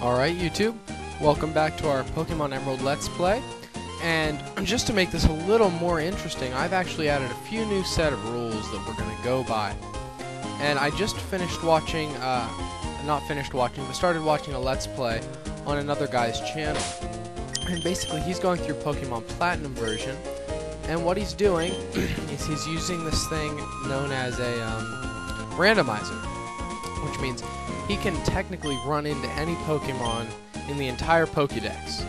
Alright YouTube, welcome back to our Pokemon Emerald Let's Play. And just to make this a little more interesting, I've actually added a few new set of rules that we're going to go by. And I just finished watching, but started watching a Let's Play on another guy's channel. And basically he's going through Pokemon Platinum version, and what he's doing is he's using this thing known as a randomizer, which means he can technically run into any Pokemon in the entire Pokédex.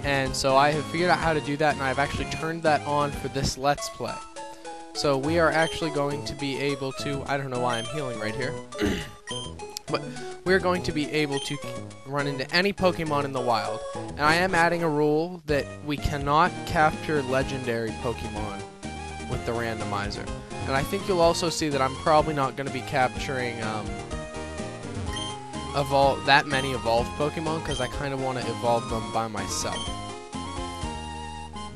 And so I have figured out how to do that, and I've actually turned that on for this Let's Play. So we are actually going to be able to, I don't know why I'm healing right here, but we're going to be able to run into any Pokemon in the wild. And I am adding a rule that we cannot capture legendary Pokemon with the randomizer. And I think you'll also see that I'm probably not going to be capturing that many evolved Pokemon, because I kind of want to evolve them by myself.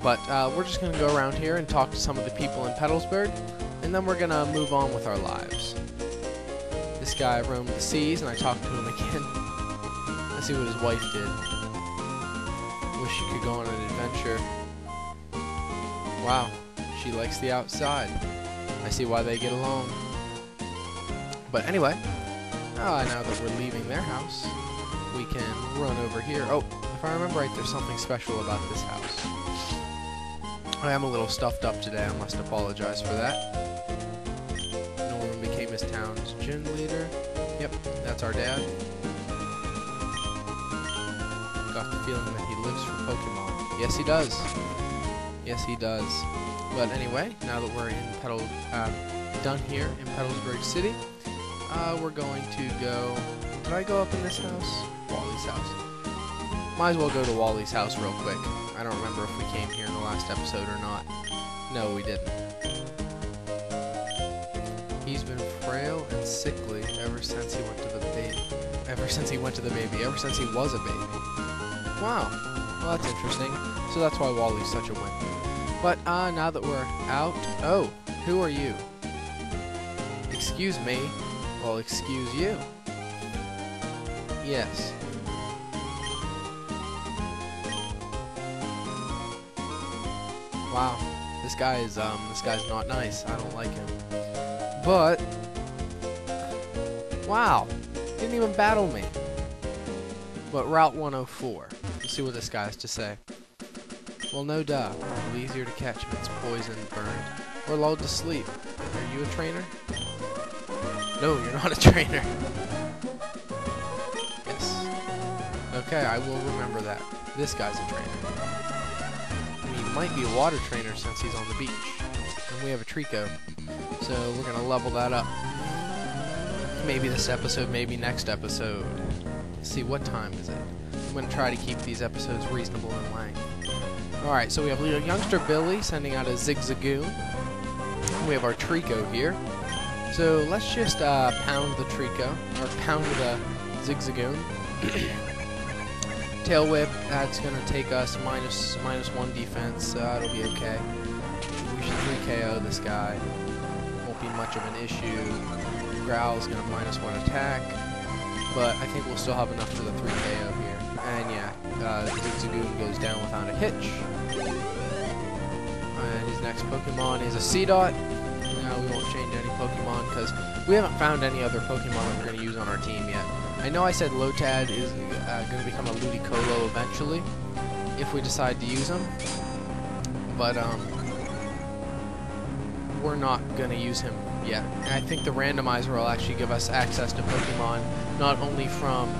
But we're just going to go around here and talk to some of the people in Petalsburg, and then we're going to move on with our lives. This guy roamed the seas, and I talked to him again. Let's see what his wife did. Wish she could go on an adventure. Wow, she likes the outside. I see why they get along. But anyway, now that we're leaving their house, we can run over here. Oh, if I remember right, there's something special about this house. I am a little stuffed up today, I must apologize for that. Norman became his town's gym leader. Yep, that's our dad. Got the feeling that he lives for Pokemon. Yes, he does. Yes, he does. But anyway, now that we're in done here in Petalsburg City, we're going to go... Did I go up in this house? Wally's house. Might as well go to Wally's house real quick. I don't remember if we came here in the last episode or not. No, we didn't. He's been frail and sickly ever since he went to the baby. Ever since he was a baby. Wow. Well, that's interesting. So that's why Wally's such a wimp. But, now that we're out... Oh, who are you? Excuse me. Well, excuse you. Yes. Wow, this guy's not nice. I don't like him. But wow, didn't even battle me. But Route 104. Let's see what this guy has to say. Well, no duh. It'll be easier to catch if it's poisoned, burned, or lulled to sleep. Are you a trainer? No, you're not a trainer. Yes. Okay, I will remember that. This guy's a trainer. He might be a water trainer since he's on the beach. And we have a Trico. So we're going to level that up. Maybe this episode, maybe next episode. Let's see, what time is it? I'm going to try to keep these episodes reasonable in length. Alright, so we have little youngster Billy sending out a Zigzagoon. We have our Trico here. So let's just pound the Trico, or pound the Zigzagoon. Tail Whip, that's going to take us minus 1 defense, so that'll be okay. We should 3KO this guy. Won't be much of an issue. Growl's going to minus 1 attack, but I think we'll still have enough for the 3KO here. And yeah, Zigzagoon goes down without a hitch. And his next Pokemon is a Seedot. We won't change any Pokemon because we haven't found any other Pokemon that we're going to use on our team yet. I know I said Lotad is going to become a Ludicolo eventually, if we decide to use him, but we're not going to use him yet. And I think the randomizer will actually give us access to Pokemon not only from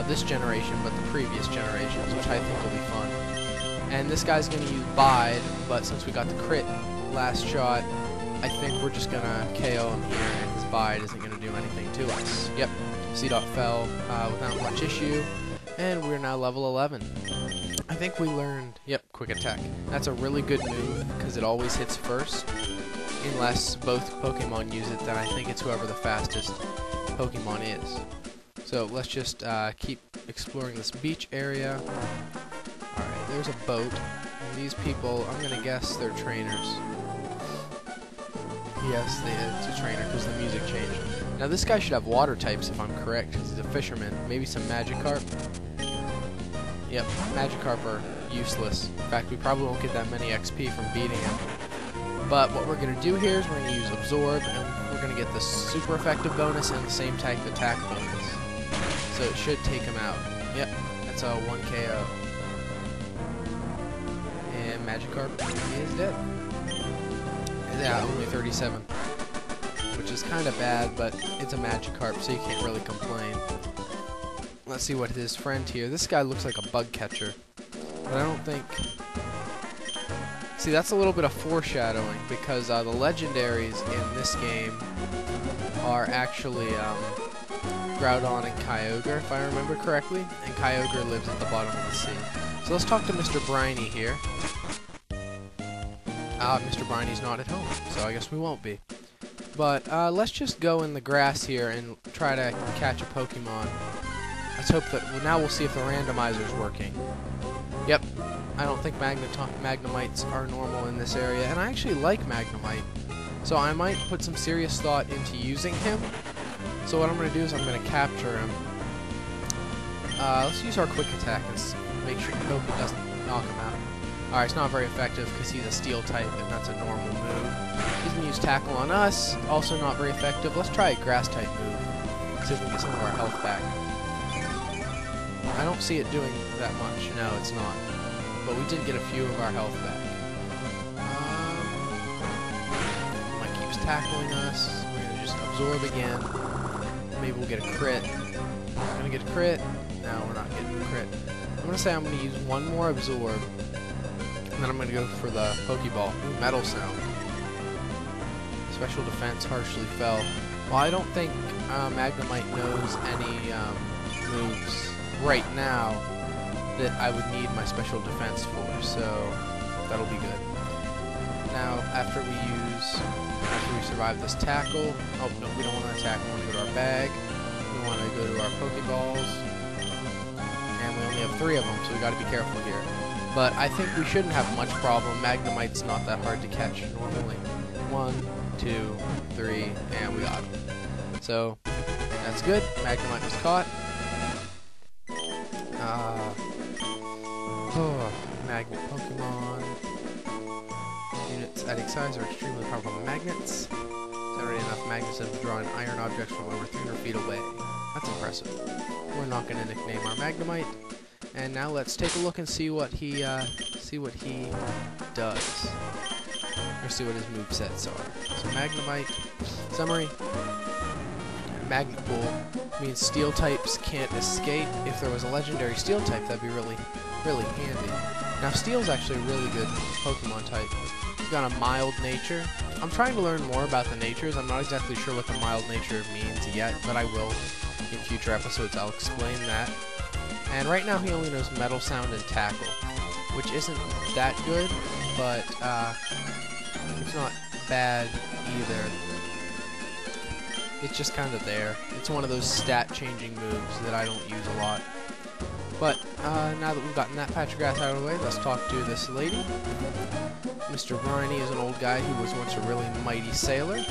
this generation, but the previous generations, which I think will be fun. And this guy's going to use Bide, but since we got the crit last shot, I think we're just going to KO him here, and his Bide isn't going to do anything to us. Yep, Seedot fell without much issue, and we're now level 11. I think we learned, yep, Quick Attack. That's a really good move, because it always hits first. Unless both Pokemon use it, then I think it's whoever the fastest Pokemon is. So let's just keep exploring this beach area. Alright, there's a boat. And these people, I'm going to guess they're trainers. Yes, it's a trainer because the music changed. Now this guy should have water types if I'm correct, because he's a fisherman. Maybe some Magikarp. Yep, Magikarp are useless. In fact, we probably won't get that many XP from beating him. But what we're going to do here is we're going to use Absorb, and we're going to get the super effective bonus and the same type attack bonus. So it should take him out. Yep, that's a 1 KO. And Magikarp is dead. Yeah, only 37. Which is kind of bad, but it's a Magikarp, so you can't really complain. Let's see what his friend here. This guy looks like a bug catcher. But I don't think... See, that's a little bit of foreshadowing, because the legendaries in this game are actually Groudon and Kyogre, if I remember correctly. And Kyogre lives at the bottom of the sea. So let's talk to Mr. Briny here. Mr. Briny's not at home, so I guess we won't be. But let's just go in the grass here and try to catch a Pokemon. Let's hope that now we'll see if the randomizer is working. Yep, I don't think Magnemites are normal in this area, and I actually like Magnemite, so I might put some serious thought into using him. So what I'm going to do is I'm going to capture him. Let's use our quick attack and make sure hope it doesn't knock him out. Alright, it's not very effective because he's a steel type and that's a normal move. He's going to use tackle on us, also not very effective. Let's try a grass type move, see if we can get some of our health back. I don't see it doing that much. No, it's not. But we did get a few of our health back. Mike keeps tackling us. We're going to just absorb again. Maybe we'll get a crit. We're going to get a crit. No, we're not getting a crit. I'm going to say I'm going to use one more absorb. And then I'm going to go for the Pokeball. Ooh, Metal Sound. Special defense harshly fell. Well, I don't think Magnemite knows any moves right now that I would need my special defense for, so that'll be good. Now, after we survive this tackle, oh no, we don't want to attack, we want to go to our bag, we want to go to our Pokeballs, and we only have 3 of them, so we got to be careful here. But I think we shouldn't have much problem. Magnemite's not that hard to catch normally. 1, 2, 3, and we got him. So, that's good. Magnemite was caught. Magnet Pokemon. Units adding size are extremely powerful magnets. Generate enough magnetism to draw in iron objects from over 300 feet away. That's impressive. We're not going to nickname our Magnemite. And now let's take a look and see what he does. Or see what his movesets are. So Magnemite, summary. Magnet Pool means steel types can't escape. If there was a legendary steel type, that'd be really handy. Now Steel's actually a really good Pokemon type. He's got a mild nature. I'm trying to learn more about the natures. I'm not exactly sure what the mild nature means yet, but I will. In future episodes I'll explain that. And right now he only knows Metal Sound and Tackle, which isn't that good, but it's not bad either. It's just kind of there. It's one of those stat-changing moves that I don't use a lot. But now that we've gotten that patch of grass out of the way, let's talk to this lady. Mr. Briny is an old guy who was once a really mighty sailor.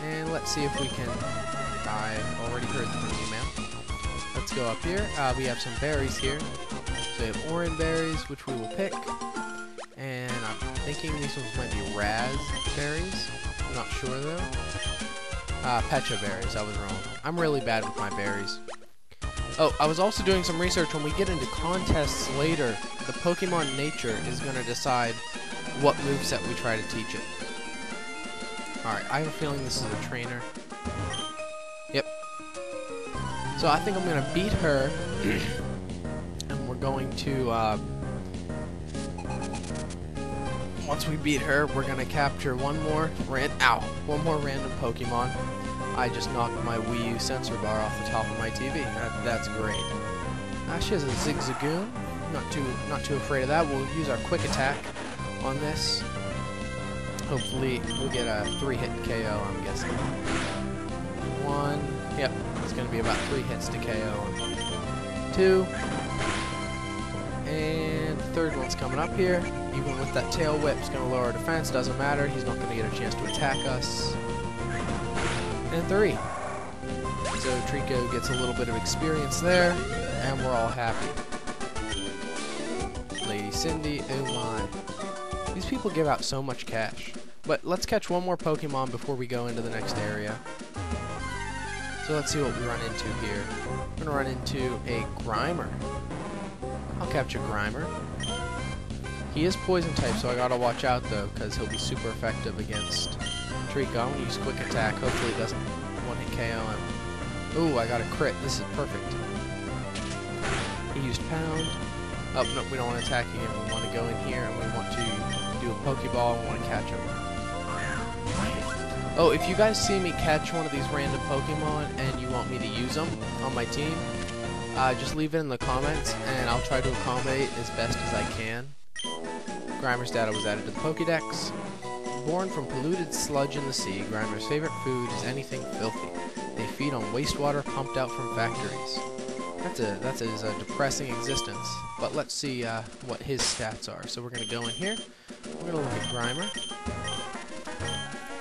And let's see if we can... I've already heard from you, ma'am. Let's go up here. We have some berries here. So we have orange berries, which we will pick. And I'm thinking these ones might be raspberries. I'm not sure though. Pecha berries, I was wrong. I'm really bad with my berries. Oh, I was also doing some research. When we get into contests later, the Pokemon nature is going to decide what moveset we try to teach it. Alright, I have a feeling this is a trainer. Yep. So I think I'm going to beat her, and we're going to, once we beat her, we're going to capture one more random Pokemon. I just knocked my Wii U sensor bar off the top of my TV. That's great. She has a Zigzagoon. Not too afraid of that. We'll use our quick attack on this. Hopefully we'll get a 3-hit KO, I'm guessing. 1. Yep, it's going to be about 3 hits to KO. 2. And the third one's coming up here. Even with that tail whip, it's going to lower our defense. Doesn't matter. He's not going to get a chance to attack us. And 3. So Trico gets a little bit of experience there, and we're all happy. Lady Cindy, oh my. These people give out so much cash. But let's catch one more Pokemon before we go into the next area. So let's see what we run into here. We're gonna run into a Grimer. I'll capture Grimer. He is poison type, so I gotta watch out though, because he'll be super effective against Trico. I'm gonna use Quick Attack. Hopefully it doesn't one-hit KO him. Ooh, I got a crit. This is perfect. He used Pound. Oh, no, we don't want to attack him. We want to go in here and we want to do a Pokeball and we want to catch him. Oh, if you guys see me catch one of these random Pokemon and you want me to use them on my team, just leave it in the comments and I'll try to accommodate as best as I can. Grimer's data was added to the Pokédex. Born from polluted sludge in the sea, Grimer's favorite food is anything filthy. They feed on wastewater pumped out from factories. That's a depressing existence. But let's see what his stats are. So we're going to go in here. We're going to look at Grimer.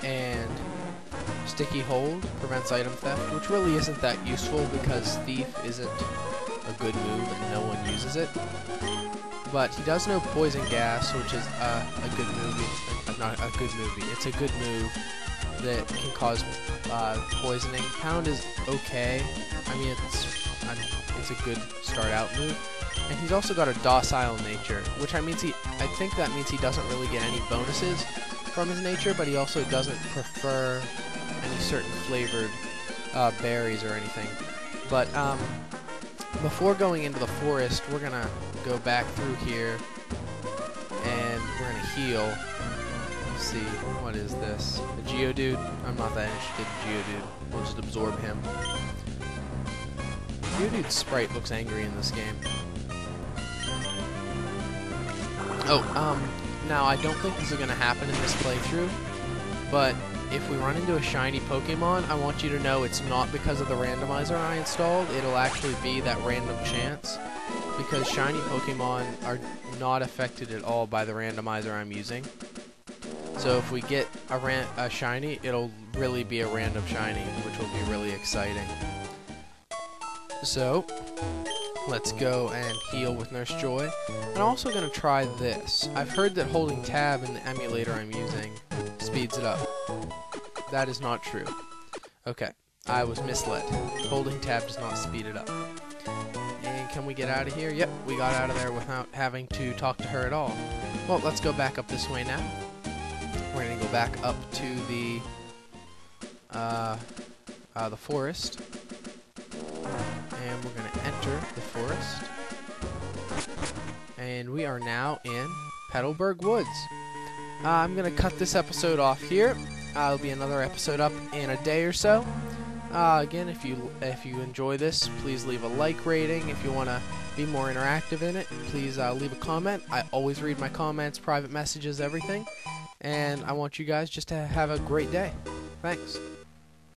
And Sticky Hold prevents item theft, which really isn't that useful because Thief isn't a good move and no one uses it. But he does know Poison Gas, which is a good movie. Not a good movie. It's a good move that can cause poisoning. Pound is okay. I mean, it's a good start out move. And he's also got a docile nature, which I think that means he doesn't really get any bonuses from his nature, but he also doesn't prefer any certain flavored berries or anything. But before going into the forest, we're gonna go back through here and we're gonna heal. Let's see, what is this? A Geodude? I'm not that interested in Geodude. We'll just absorb him. Geodude's sprite looks angry in this game. Oh, now I don't think this is gonna happen in this playthrough, but if we run into a shiny Pokemon, I want you to know it's not because of the randomizer I installed. It'll actually be that random chance, because shiny Pokemon are not affected at all by the randomizer I'm using. So if we get a shiny, it'll really be a random shiny, which will be really exciting. So let's go and heal with Nurse Joy. I'm also going to try this. I've heard that holding tab in the emulator I'm using speeds it up. That is not true. Okay, I was misled. Holding tab does not speed it up. And can we get out of here? Yep, we got out of there without having to talk to her at all. Well, let's go back up this way now. We're going to go back up to the forest. And we're going to enter the forest. And we are now in Petalburg Woods. I'm going to cut this episode off here. There'll be another episode up in a day or so. Again, if you enjoy this, please leave a like rating. If you want to be more interactive in it, please leave a comment. I always read my comments, private messages, everything. And I want you guys just to have a great day. Thanks.